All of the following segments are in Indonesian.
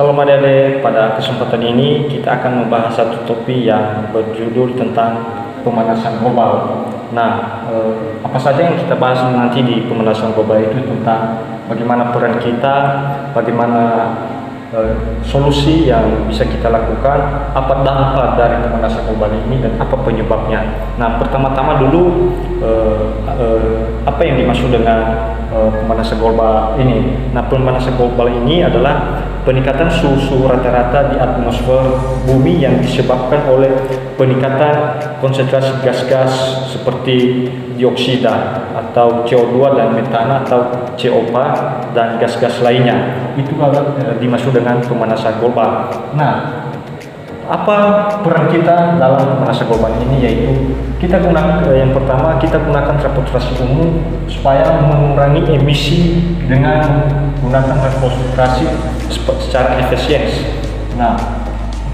Salam adik-adik, pada kesempatan ini kita akan membahas satu topik yang berjudul tentang pemanasan global. Nah, apa saja yang kita bahas nanti di pemanasan global itu tentang bagaimana peran kita, bagaimana solusi yang bisa kita lakukan, apa dampak dari pemanasan global ini dan apa penyebabnya. Nah, pertama-tama dulu apa yang dimaksud dengan pemanasan global ini? Nah, pemanasan global ini adalah peningkatan suhu rata-rata di atmosfer bumi yang disebabkan oleh peningkatan konsentrasi gas-gas seperti dioksida atau CO2 dan metana atau COP dan gas-gas lainnya. Itu dimaksud dengan pemanasan global. Nah, apa peran kita dalam pemanasan global ini? Yaitu kita gunakan yang pertama, kita gunakan transportasi umum supaya mengurangi emisi dengan menggunakan transportasi secara efisien. Nah,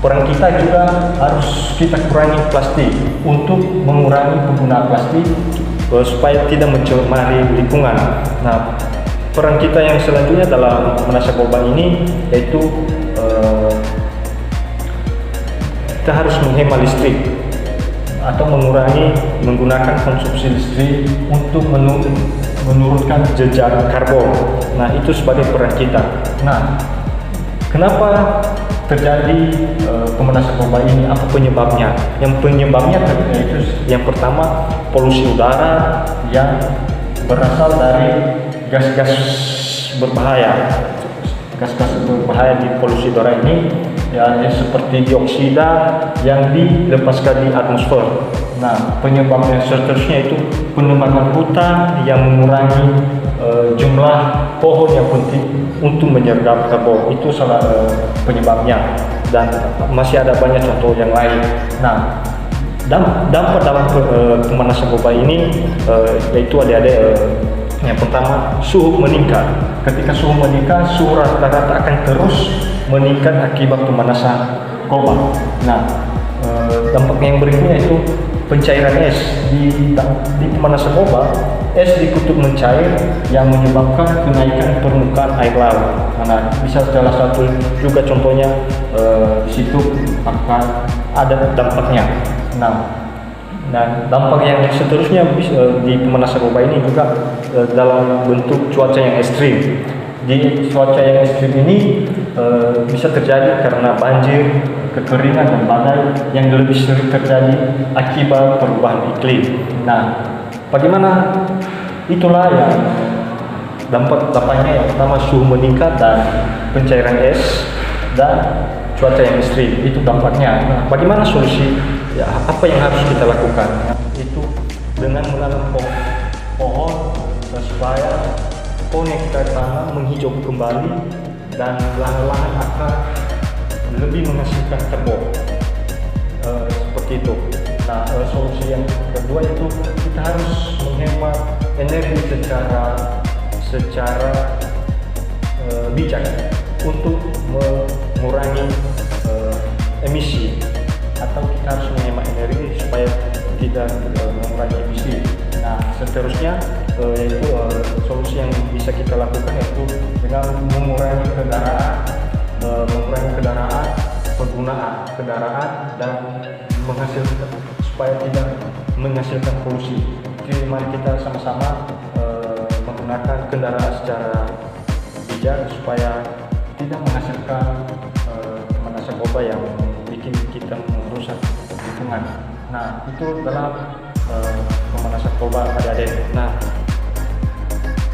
peran kita juga harus kita kurangi plastik untuk mengurangi penggunaan plastik supaya tidak mencemari lingkungan. Nah, peran kita yang selanjutnya dalam pemanasan global ini yaitu kita harus menghemat listrik atau mengurangi menggunakan konsumsi listrik untuk menurunkan jejak karbon. Nah, itu sebagai peran kita. Nah, kenapa terjadi pemanasan global ini? Apa penyebabnya? Yang penyebabnya yaitu yang pertama, polusi udara yang berasal dari gas-gas berbahaya. Gas-gas berbahaya di polusi udara ini ya, seperti dioksida yang dilepaskan di atmosfer. Nah, penyebab yang seterusnya itu penebangan hutan yang mengurangi jumlah pohon yang penting untuk menyerap karbon. Itu salah penyebabnya, dan masih ada banyak contoh yang lain. Nah, dampak dalam pemanasan global ini yaitu adik-adik, yang pertama, suhu meningkat. Ketika suhu meningkat, suhu rata-rata akan terus meningkat akibat pemanasan global. Nah, dampak yang berikutnya itu pencairan es di pemanasan global. Es di kutub mencair yang menyebabkan kenaikan permukaan air laut. Nah, bisa salah satu juga contohnya di situ akan ada dampaknya. Nah, dan dampak yang seterusnya di pemanasan global ini juga dalam bentuk cuaca yang ekstrim. Di cuaca yang ekstrim ini bisa terjadi karena banjir, kekeringan dan badai yang lebih sering terjadi akibat perubahan iklim. Nah, bagaimana? Itulah yang dampaknya. Yang pertama, suhu meningkat dan pencairan es dan cuaca yang ekstrim, itu dampaknya. Nah, bagaimana solusi? Ya, apa yang harus kita lakukan? Itu dengan menanam pohon supaya pohon yang kita tanam menghijau kembali dan lahan-lahan akan lebih menghasilkan karbon. Seperti itu. Nah, solusi yang kedua itu kita harus menghemat energi secara bijak untuk mengurangi emisi, atau kita harus menghemat energi supaya tidak mengurangi emisi. Nah, seterusnya yaitu solusi yang bisa kita lakukan yaitu dengan mengurangi penggunaan kendaraan dan menghasilkan supaya tidak menghasilkan polusi. Jadi mari kita sama-sama menggunakan kendaraan secara bijak supaya tidak menghasilkan pemanasan global yang bikin kita merusak lingkungan. Nah, itu dalam pemanasan global adik-adik. Nah,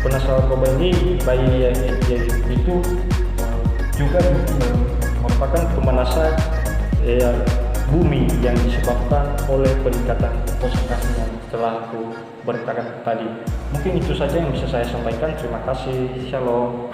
pemanasan global ini itu juga merupakan pemanasan bumi yang disebabkan oleh peningkatan konsentrasi yang telah aku beritakan tadi. Mungkin itu saja yang bisa saya sampaikan. Terima kasih. Shalom.